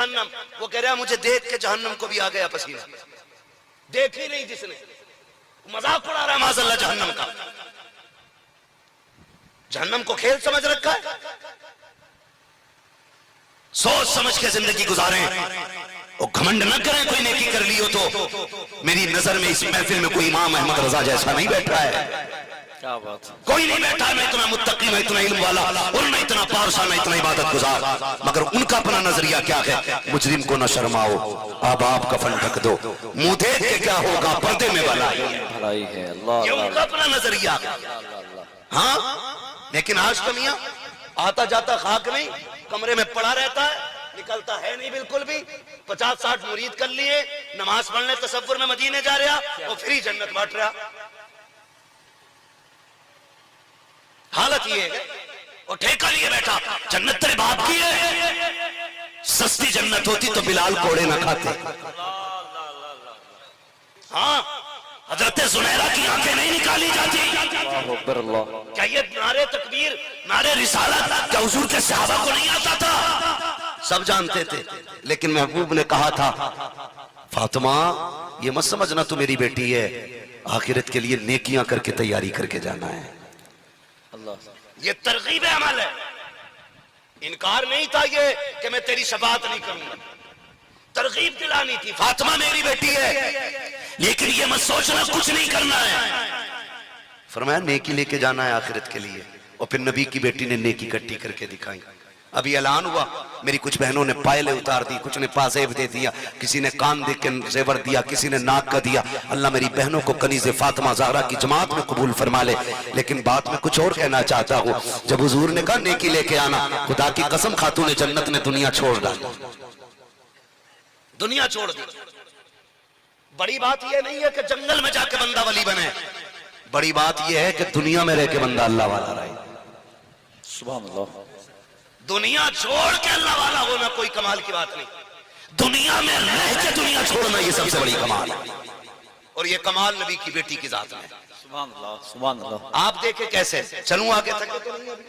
جہنم، وہ کہہ رہا مجھے دیکھ کے جہنم کو بھی آ گیا پسینہ، دیکھ ہی نہیں جس نے، مذاق اڑا رہا ہے معاذ اللہ جہنم کا، جہنم کو کھیل سمجھ رکھا ہے۔ سوچ سمجھ کے زندگی گزاریں، اور گھمنڈ نہ کریں کوئی نیکی کر لی ہو تو۔ میری نظر میں اس محفل میں کوئی امام احمد رضا جیسا نہیں بیٹھا ہے، کیا بات، کوئی نہیں بیٹھا ہے، میں اتنا متقی، میں اتنا علم والا، اور میں اتنا پارسا، میں اتنا عبادت گزار، مگر ان کا اپنا نظریہ کیا ہے؟ مجرم کو نہ شرماؤ، آباب کفن ڈھک دو، منہ دیکھ کے کیا ہوگا پردے میں بلائی ہے، بھلائی ہے، اللہ یہ ان کا اپنا نظریہ ہے۔ ہاں لیکن آج کا میاں آتا جاتا خاک نہیں، کمرے میں پڑا رہتا ہے، نکلتا ہے نہیں بالکل بھی، 50-60 مرید کر لیے، نماز پڑھنے تصور میں مدینے جا رہا، اور پھر ہی جنت بانٹ رہا۔ حالت یہ ہے، اور ٹھیکہ لیے بیٹھا، جنت تیرے باپ کی ہے، سستی جنت ہوتی تو بلال کوڑے نہ کھاتے۔ ہاں حضرت زنیرہ کی آنکھیں نہیں نکالی جاتی، اللہ اکبر، اللہ کیا یہ نعرے تکبیر، نعرے رسالت کیا حضور کے صحابہ کو نہیں آتا تھا؟ سب جانتے تھے، لیکن محبوب نے کہا تھا فاطمہ یہ مت سمجھنا تو میری بیٹی ہے، آخرت کے لیے نیکیاں کر کے تیاری کر کے جانا ہے۔ اللہ، یہ ترغیب عمل ہے، انکار نہیں تھا یہ کہ میں تیری شفاعت نہیں کروں گا، ترغیب دلانی تھی، فاطمہ میری بیٹی ہے لیکن یہ مت سوچنا کچھ نہیں کرنا ہے، فرمایا نیکی لے کے جانا ہے آخرت کے لیے۔ اور پھر نبی کی بیٹی نے نیکی کٹی کر کے دکھائی۔ ابھی اعلان ہوا، میری کچھ بہنوں نے پائلے اتار دی، کچھ نے پازیب دے دیا، کسی نے کان دے کے زیور دیا، کسی نے ناک کا دیا۔ اللہ میری بہنوں کو کنیز فاطمہ زہرا کی جماعت میں قبول فرما لے۔ لیکن بات میں کچھ اور کہنا چاہتا ہوں، جب حضور نے کہا نیکی لے کے آنا، خدا کی قسم خاتون جنت نے دنیا چھوڑ ڈالی، دنیا چھوڑ دی۔ بڑی بات یہ نہیں ہے کہ جنگل میں جا کے بندہ ولی بنے، بڑی بات یہ ہے کہ دنیا میں رہ کے بندہ اللہ والا رہے۔ سبحان اللہ، دنیا چھوڑ کے اللہ والا ہونا کوئی کمال کی بات نہیں، دنیا میں رہ کے دنیا چھوڑنا یہ سب سے بڑی کمال ہے، اور یہ کمال نبی کی بیٹی کی ذات میں۔ سبحان اللہ، سبحان اللہ۔ آپ دیکھیں کیسے چلوں آگے، تھکے تو نہیں ابھی؟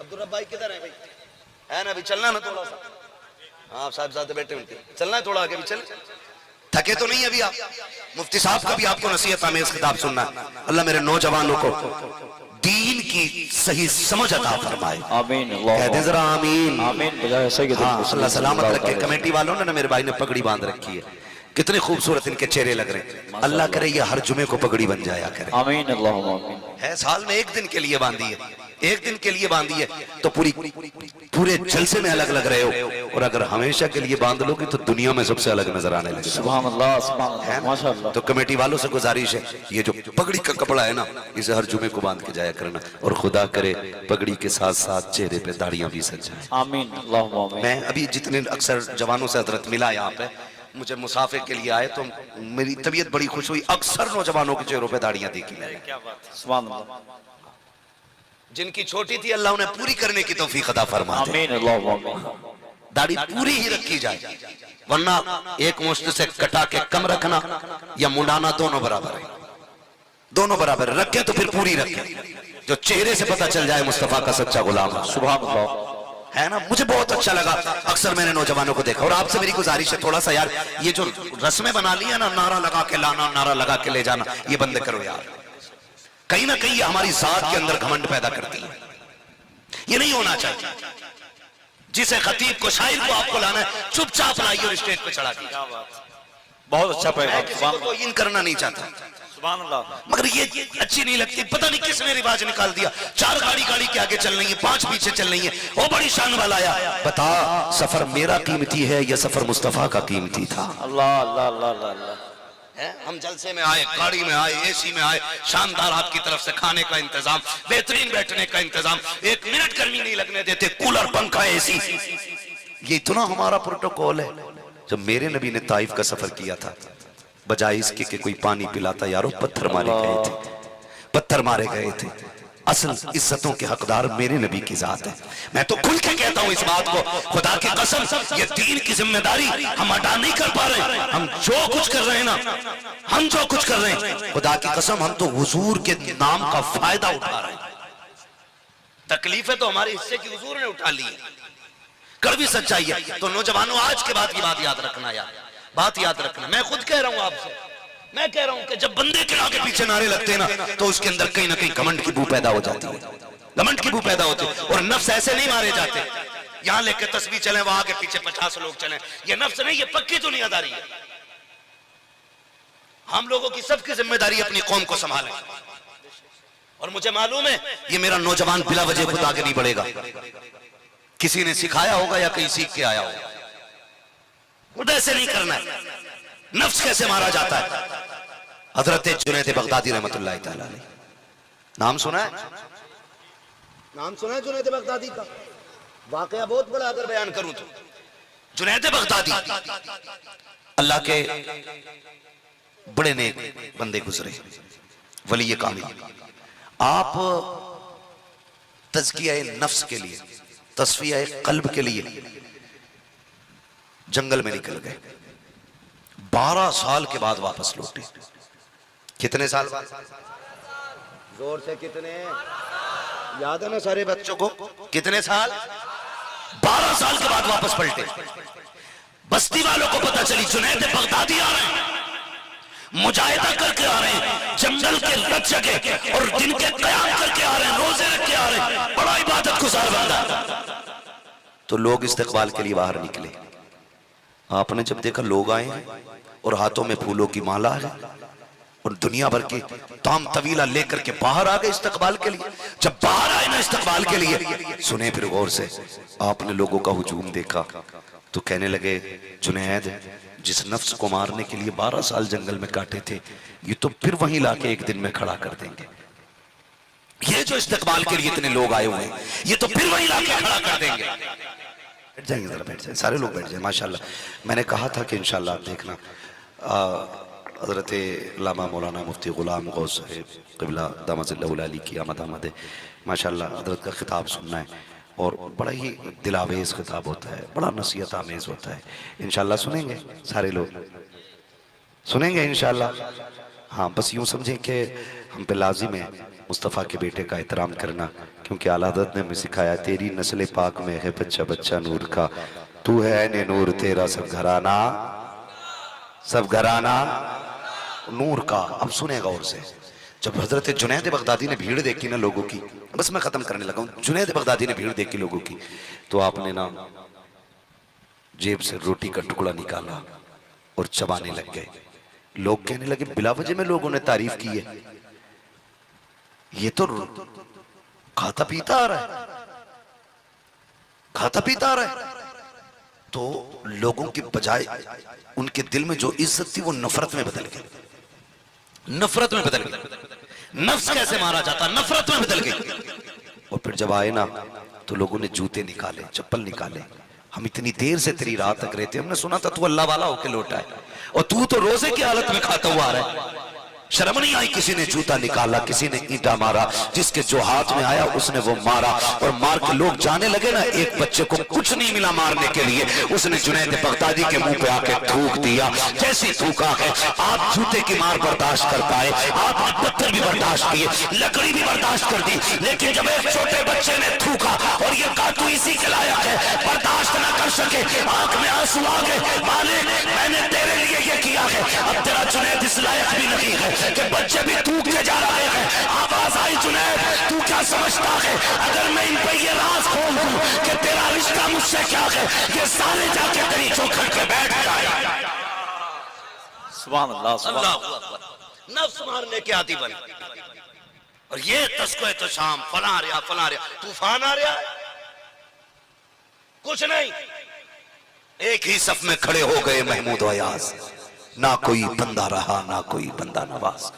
عبدالرب بھائی کدھر ہیں بھائی؟ ہے نا ابھی چلنا نا تھوڑا سا؟ ہاں صاحب زیادہ بیٹھے ہوتے چلنا ہے، تھوڑا آگے بھی چلیں، تھکے تو نہیں ابھی آپ؟ مفتی صاحب کا بھی آپ کو نصیحت آمیز خطاب سننا ہے۔ اللہ میرے نوجوانوں کو دین کی صحیح سمجھ عطا فرمائے، آمین، کہہ دیں ذرا آمین۔ آمین بجائے سید ہاں اللہ سلامت رکھے۔ کمیٹی والوں نے میرے بھائی نے پگڑی باندھ رکھی ہے، کتنے خوبصورت ان کے چہرے لگ رہے ہیں، اللہ کرے یہ ہر جمعے کو پگڑی بن جایا کرے۔ آمین، اللہم آمین۔ ہے سال میں ایک دن کے لیے باندھی ہے، ایک دن کے لیے باندھی ہے تو پورے جلسے میں الگ لگ رہے ہو، اور اگر ہمیشہ کے لیے باندھ لو گے تو دنیا میں سب سے الگ نظر آنے لگے۔ سبحان اللہ، سبحان اللہ، ماشاءاللہ۔ تو کمیٹی والوں سے گزارش ہے یہ جو پگڑی کا کپڑا ہے نا، اسے ہر جمعے کو باندھ کے جایا کرنا، اور خدا کرے پگڑی کے ساتھ ساتھ چہرے پہ داڑیاں بھی سج جائیں۔ آمین، اللہم آمین۔ میں ابھی جتنے اکثر جوانوں سے حضرت ملا یہاں پہ، مجھے مسافر کے لیے آئے تو میری طبیعت بڑی خوش ہوئی، اکثر نوجوانوں کے چہروں پہ داڑیاں دیکھی میں نے۔ سبحان اللہ، جن کی چھوٹی تھی اللہ انہیں پوری کرنے کی توفیق عطا فرما دے، آمین، اللہم آمین۔ داڑھی پوری ہی رکھی جائے، ورنہ ایک مشت سے کٹا کے کم رکھنا یا منڈانا دونوں برابر ہے، دونوں برابر ہے، رکھیں تو پھر پوری رکھیں، جو چہرے سے پتہ چل جائے مصطفیٰ کا سچا غلام ہے۔ سبحان اللہ، ہے نا، مجھے بہت اچھا لگا، اکثر میں نے نوجوانوں کو دیکھا۔ اور آپ سے میری گزارش ہے تھوڑا سا یار، یہ جو رسمیں بنا لی ہیں نا، نعرہ لگا کے لانا، نعرہ لگا کے لے جانا، یہ بند کرو یار، کہیں نہ کہیں یہ ہماری ذات کے اندر گھمنڈ پیدا کرتی ہے، یہ نہیں ہونا چاہیے۔ جسے خطیب کو، شاعر کو آپ کو لانا ہے، چپ چاپ لائیے اور اسٹیج پہ چڑھا دیجیے۔ بہت اچھا میں پیغام، کسی سبحان کو اللہ، توہین کرنا نہیں چاہتا، سبحان اللہ۔ مگر یہ اچھی نہیں لگتی، پتہ نہیں کس نے رواج نکال دیا، 4 گاڑی کے آگے چل رہی ہے، 5 پیچھے چل رہی ہے، وہ بڑی شان والا آیا، بتا سفر میرا قیمتی ہے یا سفر مصطفیٰ کا قیمتی تھا؟ اللہ اللہ اللہ اللہ اللہ۔ ہم جلسے میں آئے، گاڑی میں آئے، اے سی میں آئے، شاندار آپ کی طرف سے کھانے کا انتظام، بہترین بیٹھنے کا انتظام، 1 منٹ گرمی نہیں لگنے دیتے، کولر، پنکھا، اے سی، یہ اتنا ہمارا پروٹوکول ہے۔ جب میرے نبی نے طائف کا سفر کیا تھا، بجائے اس کے کہ کوئی پانی پلاتا، یارو پتھر مارے گئے تھے، پتھر مارے گئے تھے۔ اصل عزتوں کے حقدار میرے نبی کی ذات ہے۔ میں تو کھل کے کہتا ہوں اس بات کو، خدا کی قسم یہ دین کی ذمہ داری ہم ادا نہیں کر پا رہے، ہم جو کچھ کر رہے ہیں نا، ہم جو کچھ کر رہے ہیں، خدا کی قسم ہم تو حضور کے نام کا فائدہ اٹھا رہے ہیں، تکلیفیں تو ہمارے حصے کی حضور نے اٹھا لی۔ کڑوی سچائی ہے. تو نوجوانوں آج کے بعد کی بات یاد رکھنا یار, بات یاد رکھنا. میں خود کہہ رہا ہوں آپ سے, میں کہہ رہا ہوں کہ جب بندے کے آگے پیچھے نعرے لگتے ہیں نا تو اس کے اندر کہیں نہ کہیں گھمنڈ کی بو پیدا ہو جاتی ہے, گھمنڈ کی بو پیدا ہوتی ہے. اور نفس ایسے نہیں مارے جاتے یہاں لے کے تسبیح چلیں وہاں آگے پیچھے 50 لوگ چلیں, یہ نفس نہیں, یہ پکی دنیا داری ہے. ہم لوگوں کی سب کی ذمہ داری اپنی قوم کو سنبھالیں. اور مجھے معلوم ہے یہ میرا نوجوان بلا وجہ خود آگے نہیں بڑھے گا, کسی نے سکھایا ہوگا یا کہیں سیکھ کے آیا ہوگا. خود ایسے نہیں کرنا ہے. نفس کیسے مارا جاتا ہے؟ حضرت جنید بغدادی رحمت اللہ تعالی علیہ, نام سنا ہے؟ نام سنا ہے جنید بغدادی کا؟ واقعہ بہت بڑا اگر بیان کروں تو جنید بغدادی اللہ کے بڑے نیک بندے گزرے, ولی کامل. آپ تزکیہ نفس کے لیے, تصفیہ قلب کے لیے جنگل میں نکل گئے. 12 سال کے بعد واپس لوٹے. کتنے سال بعد؟ زور سے کتنے یاد ہے نا سارے بچوں کو؟ کتنے سال؟ 12 سال کے بعد واپس پلٹے. بستی والوں کو پتہ چلی جنید بغدادی آ رہے ہیں, مجاہدہ کر کے آ رہے ہیں, جنگل کے رت جگہ اور دن کے قیام کر کے آ رہے ہیں, روزے رکھ کے آ رہے ہیں, بڑا عبادت گزار بندہ. تو لوگ استقبال کے لیے باہر نکلے. آپ نے جب دیکھا لوگ آئے ہیں اور ہاتھوں میں پھولوں کی مالا ہے اور دنیا بھر کی تام طویلہ لے کر کے باہر آ گئے استقبال کے لیے. جب باہر آئے نا استقبال کے لیے, سنیں پھر غور سے, آپ نے لوگوں کا ہجوم دیکھا تو کہنے لگے جنید جس نفس کو مارنے کے لیے 12 سال جنگل میں کاٹے تھے یہ تو پھر وہیں لا کے ایک دن میں کھڑا کر دیں گے. یہ جو استقبال کے لیے اتنے لوگ آئے ہوئے ہیں یہ تو پھر وہیں لا کے کھڑا کر دیں گے. بیٹھ جائیں گے, ذرا بیٹھ جائیں, سارے لوگ بیٹھ جائیں. ماشاءاللہ میں نے کہا تھا کہ انشاءاللہ آپ دیکھنا حضرت علامہ مولانا مفتی غلام غوث صاحب قبلہ دامت اللہ علی کی آمد آمد ہے. ماشاءاللہ حضرت کا خطاب سننا ہے اور بڑا ہی دلاویز خطاب ہوتا ہے, بڑا نصیحت آمیز ہوتا ہے. انشاءاللہ سنیں گے سارے لوگ, سنیں گے انشاءاللہ. ہاں بس یوں سمجھیں کہ ہم پہ لازم ہے مصطفیٰ کے بیٹے کا احترام کرنا, کیونکہ اعلیٰ حضرت نے ہمیں سکھایا تیری نسل پاک میں ہے بچہ بچہ نور کا, تو ہے نے نور تیرا سب گھرانہ, سب گھرانہ نور کا. اب سنیں غور سے, جب حضرت جنید بغدادی نے بھیڑ دیکھی نا لوگوں کی, بس میں ختم کرنے لگا ہوں, جنید بغدادی نے بھیڑ دیکھی لوگوں کی تو آپ نے نا جیب سے روٹی کا ٹکڑا نکالا اور چبانے لگ گئے. لوگ کہنے لگے بلا وجہ میں لوگوں نے تعریف کی ہے, یہ تو کھاتا پیتا آ رہا ہے, کھاتا پیتا آ رہا ہے. تو لوگوں کی بجائے ان کے دل میں جو عزت تھی وہ نفرت میں بدل گئی, نفرت میں بدل گئی. نفس کیسے مارا جاتا, نفرت میں بدل گئی. اور پھر جب آئے نا تو لوگوں نے جوتے نکالے, چپل نکالے. ہم اتنی دیر سے تیری راہ تک رہتے, ہم نے سنا تھا تو اللہ والا ہو کے لوٹا ہے اور تو روزے کی حالت میں کھاتا ہوا آ رہا ہے. شرم نہیں آئی؟ کسی نے جوتا نکالا, کسی نے اینٹا مارا, جس کے جو ہاتھ میں آیا اس نے وہ مارا. اور مار کے لوگ جانے لگے نا, ایک بچے کو کچھ نہیں ملا مارنے کے لیے, اس نے جنید بغدادی کے منہ پہ آ کے تھوک دیا. جیسی تھوکا ہے, آپ جوتے کی مار برداشت کر پائے, آپ نے پتھر بھی برداشت کیے, لکڑی بھی برداشت کر دی, لیکن جب ایک چھوٹے بچے نے تھوکا اور یہ کہا تو اسی کے لائق ہے, برداشت نہ کر سکے, آنکھ میں آنسو آ گئے. مالک میں نے تیرے لیے یہ کیا ہے, اب تیرا جنید اس لائق بھی نہیں ہے کہ بچے بھی تھوک کے جا رہے ہیں. آواز آئی جنید تو کیا سمجھتا ہے اگر میں ان پہ یہ راز کھول دوں کہ تیرا رشتہ مجھ سے کیا ہے, یہ سارے جا کے تیری چوکھٹ پہ بیٹھ جائے. سبحان اللہ, سبحان اللہ. اللہ اکبر. نفس مارنے کے عادی بن, اور یہ تسکو تو شام فلاں رہا فلاں رہا, طوفان آ رہا ہے, کچھ نہیں. ایک ہی صف میں کھڑے ہو گئے محمود و ایاز, نہ کوئی بندہ رہا نہ کوئی بندہ نواز.